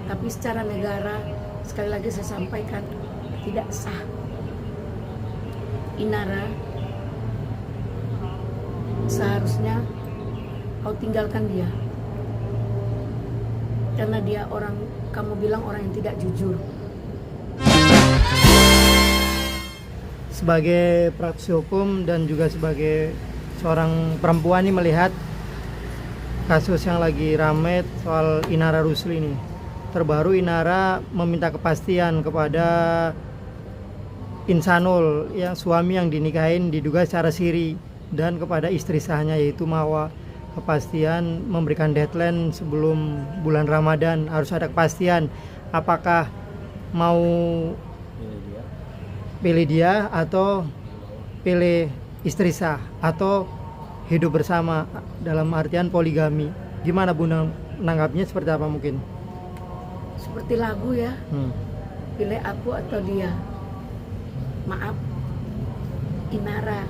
Tapi secara negara, sekali lagi saya sampaikan, tidak sah. Inara, seharusnya kau tinggalkan dia. Karena dia orang, kamu bilang orang yang tidak jujur. Sebagai praktisi hukum dan juga sebagai seorang perempuan ini melihat kasus yang lagi rame soal Inara Rusli ini. Terbaru Inara meminta kepastian kepada Insanul, yang suami yang dinikahin diduga secara siri, dan kepada istri sahnya yaitu Mawa. Kepastian memberikan deadline sebelum bulan Ramadan, harus ada kepastian apakah mau pilih dia atau pilih istri sah atau hidup bersama dalam artian poligami. Gimana Bunda menanggapnya, seperti apa mungkin? Seperti lagu ya, pilih aku atau dia. Maaf, Inara,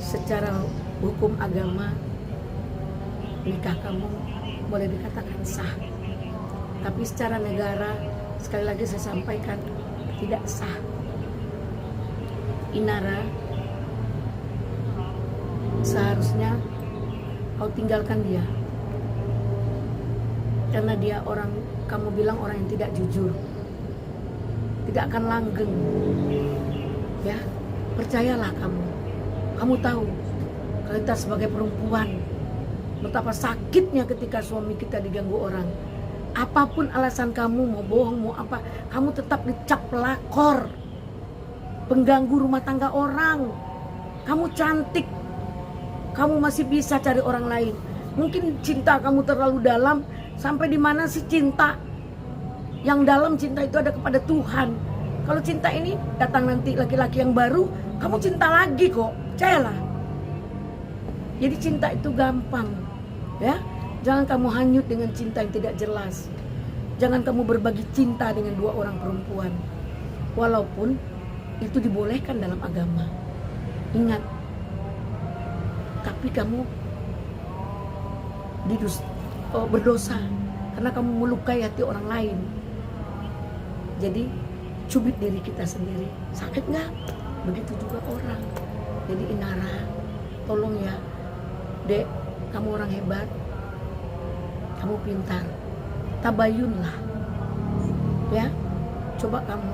secara hukum agama nikah kamu boleh dikatakan sah. Tapi secara negara, sekali lagi saya sampaikan, tidak sah. Inara, seharusnya kau tinggalkan dia. Karena dia orang, kamu bilang orang yang tidak jujur, tidak akan langgeng. Ya, percayalah kamu. Kamu tahu, kalau kita sebagai perempuan, betapa sakitnya ketika suami kita diganggu orang. Apapun alasan kamu, mau bohong, mau apa, kamu tetap dicap pelakor, pengganggu rumah tangga orang. Kamu cantik, kamu masih bisa cari orang lain. Mungkin cinta kamu terlalu dalam. Sampai di mana sih cinta? Yang dalam cinta itu ada kepada Tuhan. Kalau cinta ini datang nanti laki-laki yang baru, kamu cinta lagi kok, percayalah. Jadi cinta itu gampang, ya. Jangan kamu hanyut dengan cinta yang tidak jelas. Jangan kamu berbagi cinta dengan dua orang perempuan. Walaupun itu dibolehkan dalam agama. Ingat, tapi kamu berdosa karena kamu melukai hati orang lain. Jadi cubit diri kita sendiri. Sakit nggak? Begitu juga orang. Jadi Inara, tolong ya, Dek, kamu orang hebat, kamu pintar, tabayunlah, ya. Coba kamu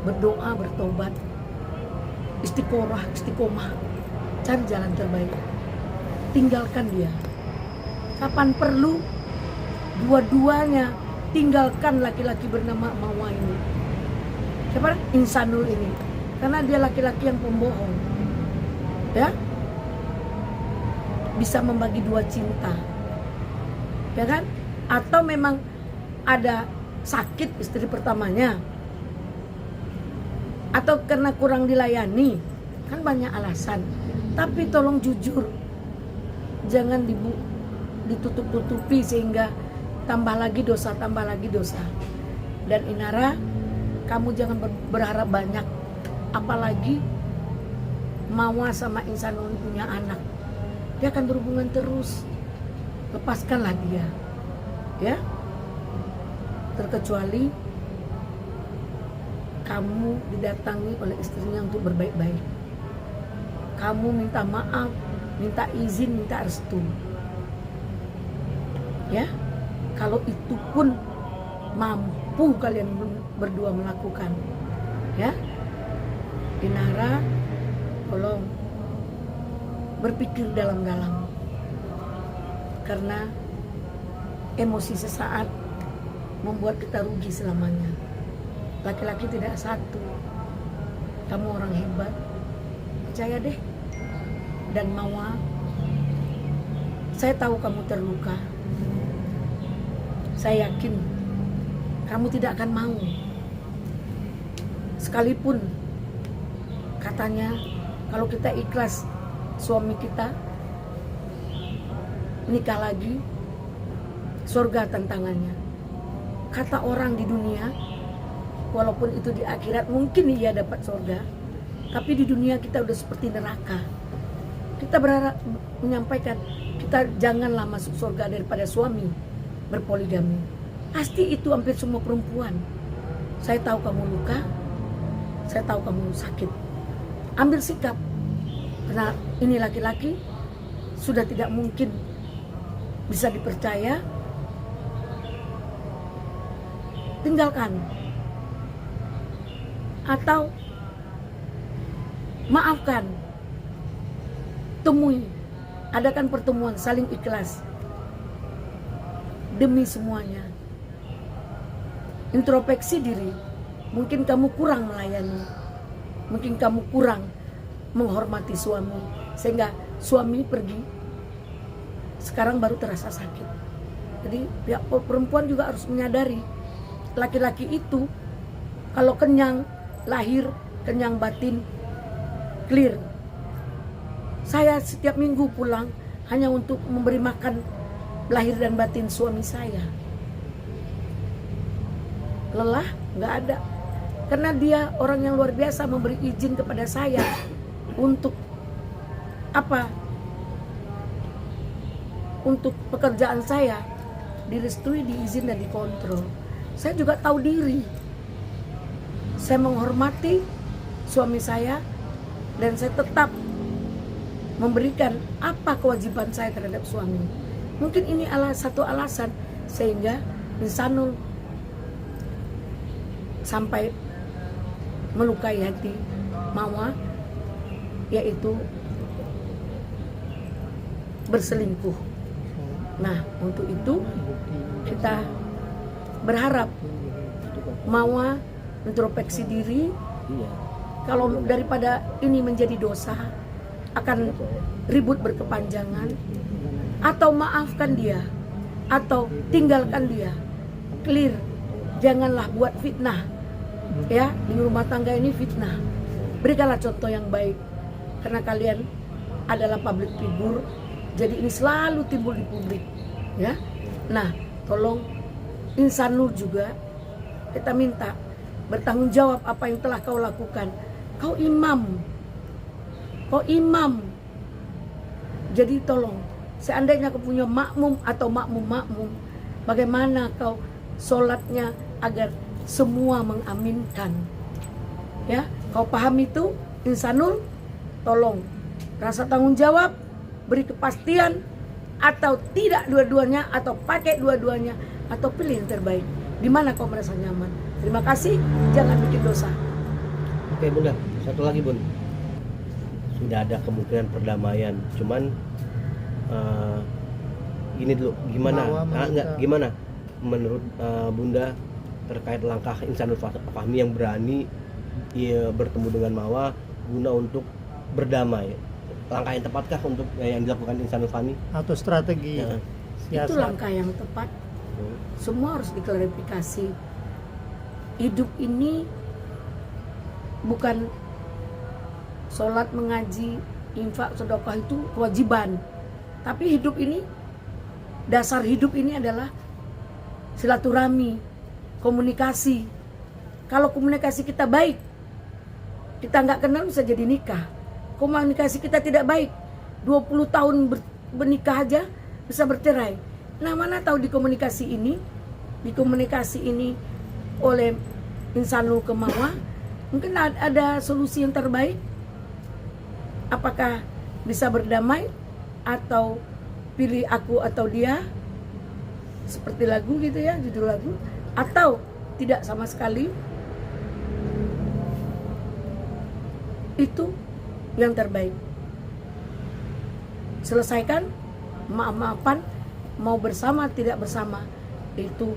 berdoa, bertobat, istiqomah, cari jalan terbaik. Tinggalkan dia. Kapan perlu, dua-duanya tinggalkan laki-laki bernama Mawa ini. Siapa? Insanul ini. Karena dia laki-laki yang pembohong. Ya? Bisa membagi dua cinta. Ya kan? Atau memang ada sakit istri pertamanya. Atau karena kurang dilayani. Kan banyak alasan. Tapi tolong jujur. Jangan ditutup-tutupi sehingga tambah lagi dosa. Dan Inara, kamu jangan berharap banyak, apalagi Mawa sama Insanul punya anak, dia akan berhubungan terus. Lepaskanlah dia, ya. Terkecuali kamu didatangi oleh istrinya untuk berbaik-baik, kamu minta maaf, minta izin, minta restu. Ya, kalau itu pun mampu kalian berdua melakukan, ya. Inara, tolong berpikir dalam-dalam, karena emosi sesaat membuat kita rugi selamanya. Laki-laki tidak satu. Kamu orang hebat, percaya deh. Dan Mawa, saya tahu kamu terluka. Saya yakin kamu tidak akan mau. Sekalipun katanya kalau kita ikhlas suami kita nikah lagi, surga tantangannya. Kata orang di dunia, walaupun itu di akhirat mungkin ia dapat surga, tapi di dunia kita udah seperti neraka. Kita berharap menyampaikan, kita janganlah masuk surga daripada suami berpoligami. Pasti itu hampir semua perempuan. Saya tahu kamu luka, saya tahu kamu sakit. Ambil sikap, karena ini laki-laki sudah tidak mungkin bisa dipercaya. Tinggalkan atau maafkan, temui, adakan pertemuan saling ikhlas demi semuanya. Introspeksi diri, mungkin kamu kurang melayani, mungkin kamu kurang menghormati suami, sehingga suami pergi sekarang baru terasa sakit. Jadi pihak perempuan juga harus menyadari, laki-laki itu kalau kenyang lahir, kenyang batin, clear. Saya setiap minggu pulang hanya untuk memberi makan lahir dan batin suami saya. Lelah? Nggak ada. Karena dia orang yang luar biasa, memberi izin kepada saya untuk apa? Untuk pekerjaan saya direstui, diizin dan dikontrol. Saya juga tahu diri. Saya menghormati suami saya dan saya tetap memberikan apa kewajiban saya terhadap suami. Mungkin ini satu alasan sehingga Insanul sampai melukai hati Mawa, yaitu berselingkuh. Nah, untuk itu kita berharap Mawa introspeksi diri. Kalau daripada ini menjadi dosa, akan ribut berkepanjangan, atau maafkan dia, atau tinggalkan dia, clear. Janganlah buat fitnah, ya, di rumah tangga ini fitnah. Berikanlah contoh yang baik, karena kalian adalah public figure, jadi ini selalu timbul di publik, ya. Nah, tolong Insanul juga kita minta bertanggung jawab apa yang telah kau lakukan. Kau imam, jadi tolong, seandainya kau punya makmum atau makmum, bagaimana kau sholatnya agar semua mengaminkan, ya, kau paham itu Insanul? Tolong rasa tanggung jawab, beri kepastian, atau tidak dua-duanya, atau pakai dua-duanya, atau pilih yang terbaik. Di mana kau merasa nyaman? Terima kasih, jangan bikin dosa. Oke Bunda, satu lagi Bun, sudah ada kemungkinan perdamaian, cuman gini dulu, gimana menurut Bunda terkait langkah Insanul Fahmi yang berani bertemu dengan Mawa guna untuk berdamai? Langkah yang tepatkah untuk yang dilakukan Insanul Fahmi? Atau strategi Itu langkah yang tepat. Semua harus diklarifikasi. Hidup ini bukan sholat, mengaji, infak, sedekah itu kewajiban. Tapi hidup ini, dasar hidup ini adalah silaturahmi, komunikasi. Kalau komunikasi kita baik, kita nggak kenal bisa jadi nikah. Komunikasi kita tidak baik, 20 tahun bernikah aja bisa bercerai. Nah, mana tahu di komunikasi ini oleh Insanul ke Mawa, mungkin ada solusi yang terbaik. Apakah bisa berdamai, atau pilih aku atau dia, seperti lagu gitu ya, judul lagu, atau tidak sama sekali. Itu yang terbaik. Selesaikan, maaf-maafan, mau bersama tidak bersama, itu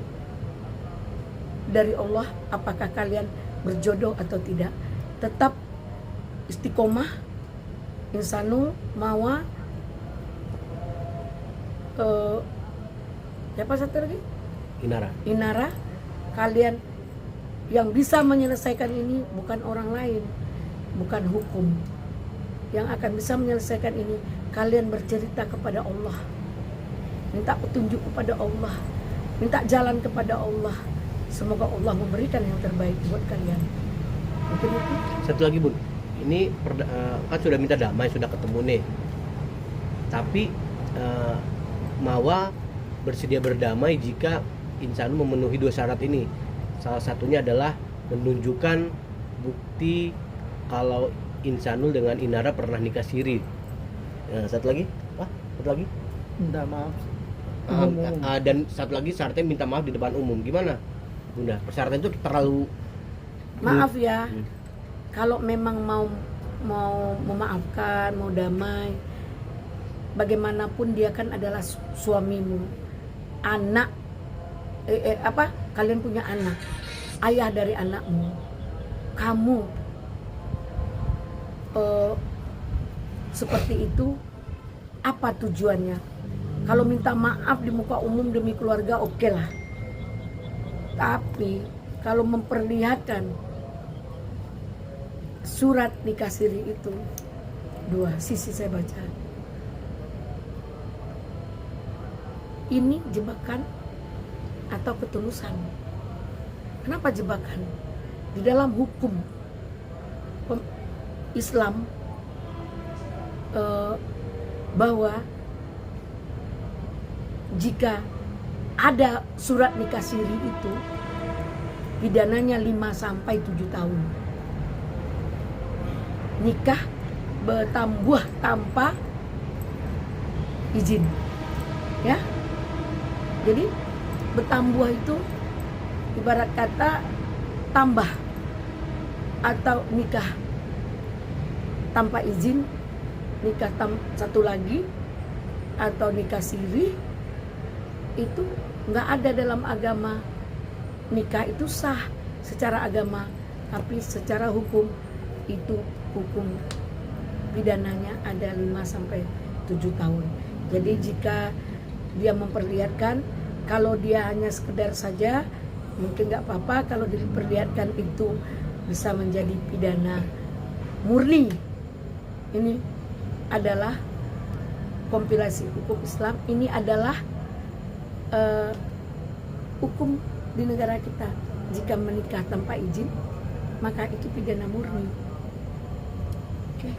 dari Allah. Apakah kalian berjodoh atau tidak, tetap istiqomah. Insanul, Mawa, siapa satu lagi? Inara. Kalian yang bisa menyelesaikan ini bukan orang lain, bukan hukum. Yang akan bisa menyelesaikan ini, kalian bercerita kepada Allah, minta petunjuk kepada Allah, minta jalan kepada Allah. Semoga Allah memberikan yang terbaik buat kalian. Mungkin itu. Satu lagi Bun, ini kan sudah minta damai, sudah ketemu nih, tapi Mawa bersedia berdamai jika Insanul memenuhi 2 syarat ini. Salah satunya adalah menunjukkan bukti kalau Insanul dengan Inara pernah nikah siri. Satu lagi, satu lagi. Minta maaf. Dan satu lagi syaratnya minta maaf di depan umum. Gimana, Bunda? Persyaratan itu terlalu Maaf ya, kalau memang mau memaafkan, mau damai, bagaimanapun dia kan adalah suamimu, anak, kalian punya anak, ayah dari anakmu, kamu seperti itu, apa tujuannya? Kalau minta maaf di muka umum demi keluarga, oke lah. Tapi kalau memperlihatkan surat nikah siri itu, 2 sisi saya baca. Ini jebakan atau ketulusan. Kenapa jebakan? Di dalam hukum Islam bahwa jika ada surat nikah siri itu pidananya 5-7 tahun. Nikah bertambuh tanpa izin, ya. Jadi bertambuh itu ibarat kata tambah, atau nikah tanpa izin, nikah satu lagi, atau nikah siri, itu nggak ada dalam agama. Nikah itu sah secara agama, tapi secara hukum itu hukum pidananya ada 5-7 tahun. Jadi jika dia memperlihatkan, kalau dia hanya sekedar saja mungkin nggak apa-apa, kalau diperlihatkan itu bisa menjadi pidana murni. Ini adalah kompilasi hukum Islam, ini adalah hukum di negara kita. Jika menikah tanpa izin, maka itu pidana murni. Oke.